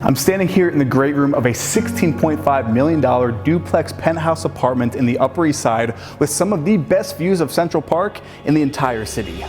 I'm standing here in the great room of a $16.5 million duplex penthouse apartment in the Upper East Side with some of the best views of Central Park in the entire city.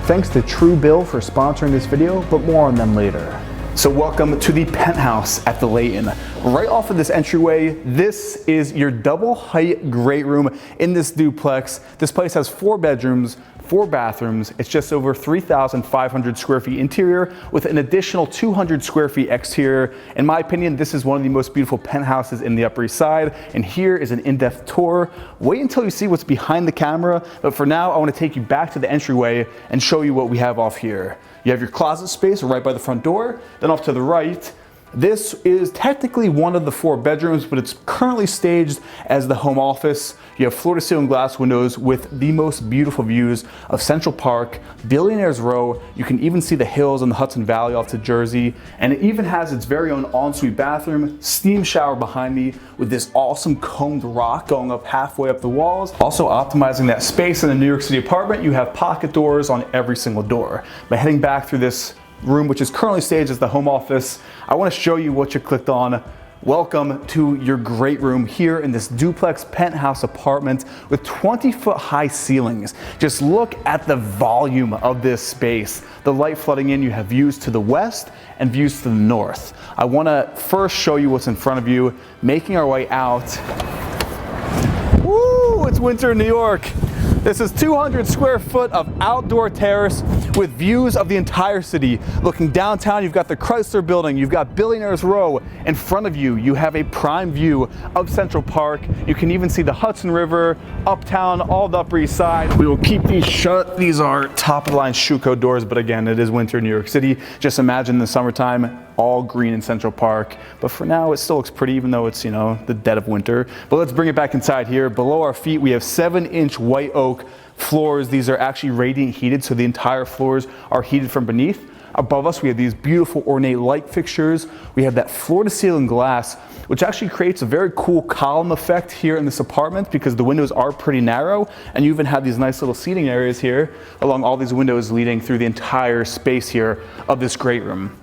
Thanks to TrueBill for sponsoring this video, but more on them later. So welcome to the penthouse at the Leyton. Right off of this entryway, this is your double height great room in this duplex. This place has 4 bedrooms, 4 bathrooms. It's just over 3,500 square feet interior with an additional 200 square feet exterior. In my opinion, this is one of the most beautiful penthouses in the Upper East Side. And here is an in-depth tour. Wait until you see what's behind the camera. But for now, I want to take you back to the entryway and show you what we have off here. You have your closet space right by the front door. Then off to the right, this is technically one of the 4 bedrooms, but it's currently staged as the home office. You have floor-to-ceiling glass windows with the most beautiful views of Central Park, Billionaires Row. You can even see the hills and the Hudson Valley off to Jersey. And it even has its very own ensuite bathroom, steam shower behind me with this awesome combed rock going up halfway up the walls. Also optimizing that space in a New York City apartment, you have pocket doors on every single door. By heading back through this room, which is currently staged as the home office, I want to show you what you clicked on. Welcome to your great room here in this duplex penthouse apartment with 20-foot high ceilings. Just look at the volume of this space. The light flooding in, you have views to the west and views to the north. I want to first show you what's in front of you. Making our way out. Woo, it's winter in New York. This is 200 square foot of outdoor terrace with views of the entire city. Looking downtown, you've got the Chrysler Building, you've got Billionaires Row. In front of you, you have a prime view of Central Park. You can even see the Hudson River, uptown, all the Upper East Side. We will keep these shut. These are top-of-the-line shoe code doors, but again, it is winter in New York City. Just imagine in the summertime, all green in Central Park. But for now, it still looks pretty, even though it's, the dead of winter. But let's bring it back inside here. Below our feet, we have 7-inch white oak floors. These are actually radiant heated, so the entire floors are heated from beneath. Above us, we have these beautiful ornate light fixtures. We have that floor-to-ceiling glass, which actually creates a very cool column effect here in this apartment because the windows are pretty narrow, and you even have these nice little seating areas here along all these windows leading through the entire space here of this great room.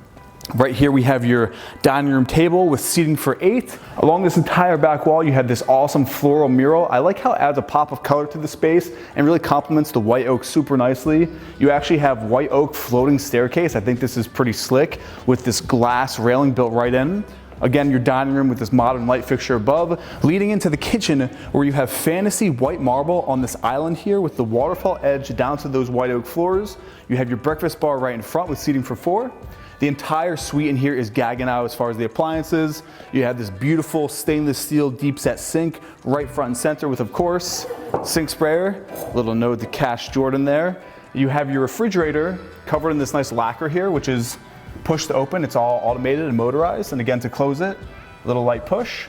Right here we have your dining room table with seating for 8. Along this entire back wall you have this awesome floral mural. I like how it adds a pop of color to the space and really complements the white oak super nicely. You actually have white oak floating staircase. I think this is pretty slick with this glass railing built right in. Again, your dining room with this modern light fixture above, leading into the kitchen where you have fantasy white marble on this island here with the waterfall edge down to those white oak floors. You have your breakfast bar right in front with seating for 4. The entire suite in here is Gaggenau as far as the appliances. You have this beautiful stainless steel deep set sink right front and center with, of course, sink sprayer. Little note to Cash Jordan there. You have your refrigerator covered in this nice lacquer here, which is push to open. It's all automated and motorized. And again, to close it, a little light push,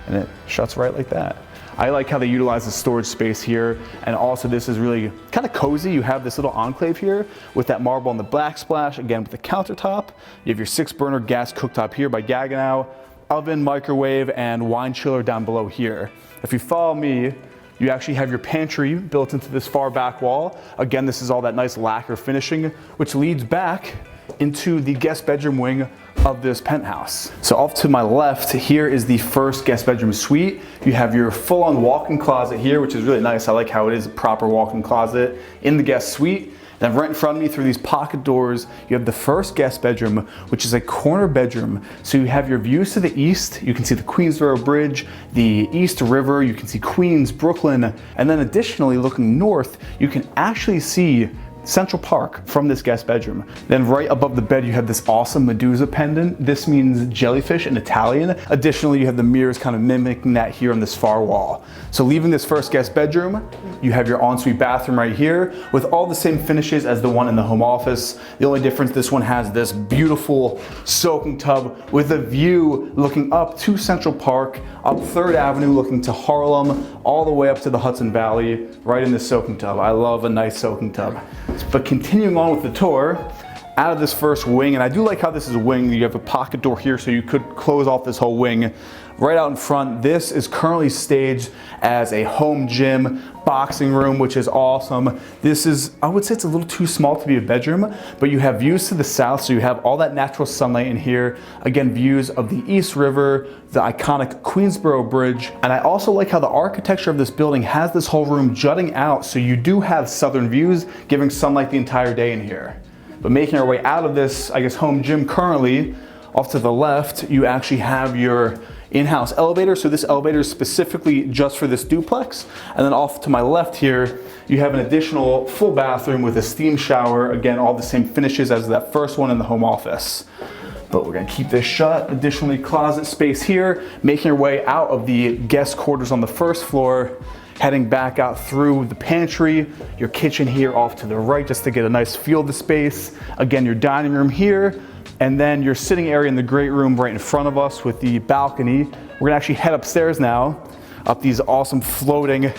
and it shuts right like that. I like how they utilize the storage space here, and also this is really kind of cozy. You have this little enclave here with that marble on the backsplash, again with the countertop. You have your 6-burner gas cooktop here by Gaggenau, oven, microwave, and wine chiller down below here. If you follow me, you actually have your pantry built into this far back wall. Again, this is all that nice lacquer finishing, which leads back into the guest bedroom wing of this penthouse. So off to my left, here is the first guest bedroom suite. You have your full-on walk-in closet here, which is really nice. I like how it is a proper walk-in closet in the guest suite. Then right in front of me through these pocket doors, you have the first guest bedroom, which is a corner bedroom. So you have your views to the east. You can see the Queensboro Bridge, the East River. You can see Queens, Brooklyn. And then additionally, looking north, you can actually see Central Park from this guest bedroom. Then right above the bed you have this awesome Medusa pendant. This means jellyfish in Italian. Additionally, you have the mirrors kind of mimicking that here on this far wall. So leaving this first guest bedroom, you have your ensuite bathroom right here with all the same finishes as the one in the home office. The only difference, this one has this beautiful soaking tub with a view looking up to Central Park, up 3rd Avenue looking to Harlem, all the way up to the Hudson Valley, right in this soaking tub. I love a nice soaking tub. But continuing on with the tour, out of this first wing, and I do like how this is a wing. You have a pocket door here, so you could close off this whole wing. Right out in front, this is currently staged as a home gym, boxing room, which is awesome. This is, I would say it's a little too small to be a bedroom, but you have views to the south, so you have all that natural sunlight in here. Again, views of the East River, the iconic Queensboro Bridge, and I also like how the architecture of this building has this whole room jutting out, so you do have southern views, giving sunlight the entire day in here. But making our way out of this, I guess, home gym currently, off to the left, you actually have your in-house elevator. So this elevator is specifically just for this duplex. And then off to my left here, you have an additional full bathroom with a steam shower. Again, all the same finishes as that first one in the home office. But we're gonna keep this shut. Additionally, closet space here, making your way out of the guest quarters on the first floor, heading back out through the pantry, your kitchen here off to the right just to get a nice feel of the space. Again, your dining room here, and then your sitting area in the great room right in front of us with the balcony. We're gonna actually head upstairs now, up these awesome floating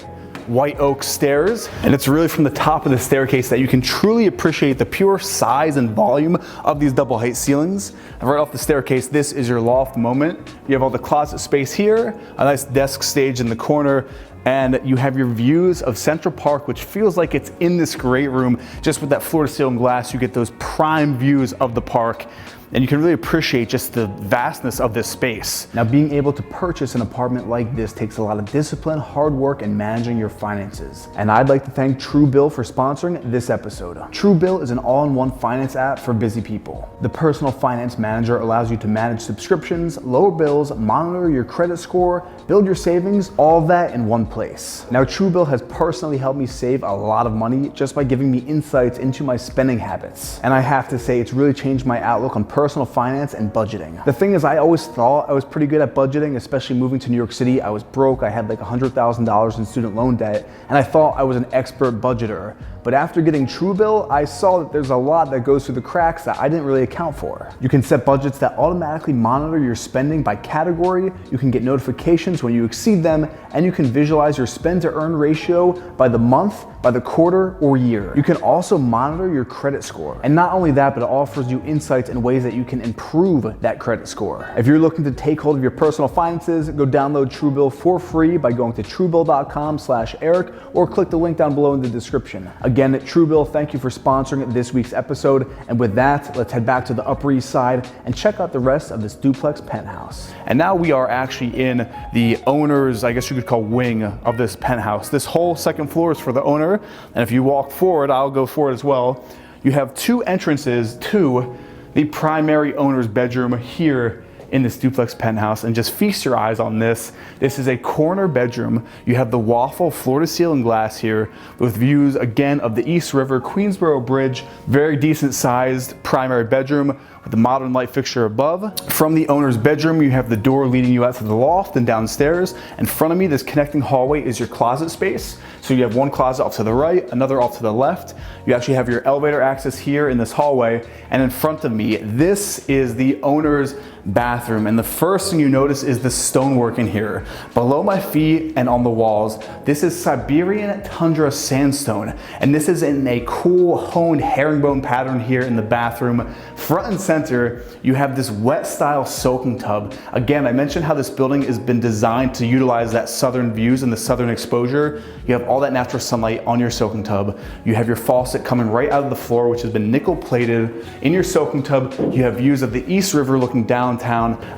white oak stairs. And it's really from the top of the staircase that you can truly appreciate the pure size and volume of these double height ceilings. And right off the staircase, this is your loft moment. You have all the closet space here, a nice desk stage in the corner, and you have your views of Central Park, which feels like it's in this great room. Just with that floor to ceiling glass, you get those prime views of the park. And you can really appreciate just the vastness of this space. Now, being able to purchase an apartment like this takes a lot of discipline, hard work, and managing your finances. And I'd like to thank TrueBill for sponsoring this episode. TrueBill is an all-in-one finance app for busy people. The personal finance manager allows you to manage subscriptions, lower bills, monitor your credit score, build your savings, all of that in one place. Now, TrueBill has personally helped me save a lot of money just by giving me insights into my spending habits. And I have to say, it's really changed my outlook on personal finance and budgeting. The thing is, I always thought I was pretty good at budgeting, especially moving to New York City. I was broke, I had like $100,000 in student loan debt, and I thought I was an expert budgeter. But after getting TrueBill, I saw that there's a lot that goes through the cracks that I didn't really account for. You can set budgets that automatically monitor your spending by category, you can get notifications when you exceed them, and you can visualize your spend to earn ratio by the month, by the quarter, or year. You can also monitor your credit score. And not only that, but it offers you insights in ways that you can improve that credit score. If you're looking to take hold of your personal finances, go download TrueBill for free by going to truebill.com/Erik or click the link down below in the description. Again, TrueBill, thank you for sponsoring this week's episode. And with that, let's head back to the Upper East Side and check out the rest of this duplex penthouse. And now we are actually in the owner's, I guess you could call, wing of this penthouse. This whole second floor is for the owner. And if you walk forward, I'll go forward as well. You have two entrances to the primary owner's bedroom here in this duplex penthouse, and just feast your eyes on this. This is a corner bedroom. You have the waffle floor to ceiling glass here with views again of the East River, Queensboro Bridge, very decent sized primary bedroom with the modern light fixture above. From the owner's bedroom, you have the door leading you out to the loft and downstairs. In front of me, this connecting hallway is your closet space. So you have one closet off to the right, another off to the left. You actually have your elevator access here in this hallway. And in front of me, this is the owner's bathroom. And the first thing you notice is the stonework in here. Below my feet and on the walls, this is Siberian tundra sandstone. And this is in a cool honed herringbone pattern here in the bathroom. Front and center, you have this wet style soaking tub. Again, I mentioned how this building has been designed to utilize that southern views and the southern exposure. You have all that natural sunlight on your soaking tub. You have your faucet coming right out of the floor, which has been nickel plated. In your soaking tub, you have views of the East River looking downtown.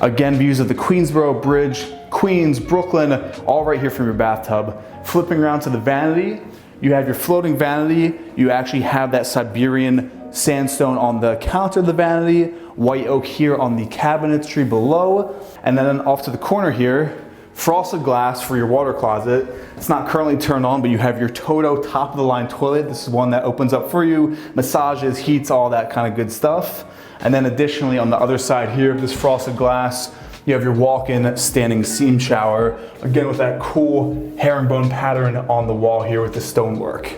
Again, views of the Queensboro Bridge, Queens, Brooklyn, all right here from your bathtub. Flipping around to the vanity, you have your floating vanity. You actually have that Siberian sandstone on the counter of the vanity, white oak here on the cabinetry below, and then off to the corner here, frosted glass for your water closet. It's not currently turned on, but you have your Toto top of the line toilet. This is one that opens up for you, massages, heats, all that kind of good stuff. And then additionally on the other side here of this frosted glass, you have your walk-in standing steam shower, again with that cool herringbone pattern on the wall here with the stonework.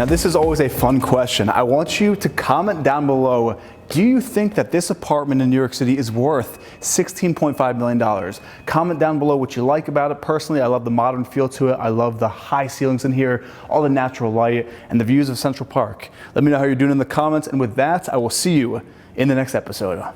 Now this is always a fun question. I want you to comment down below, do you think that this apartment in New York City is worth $16.5 million? Comment down below what you like about it. Personally, I love the modern feel to it. I love the high ceilings in here, all the natural light, and the views of Central Park. Let me know how you're doing in the comments, and with that, I will see you in the next episode.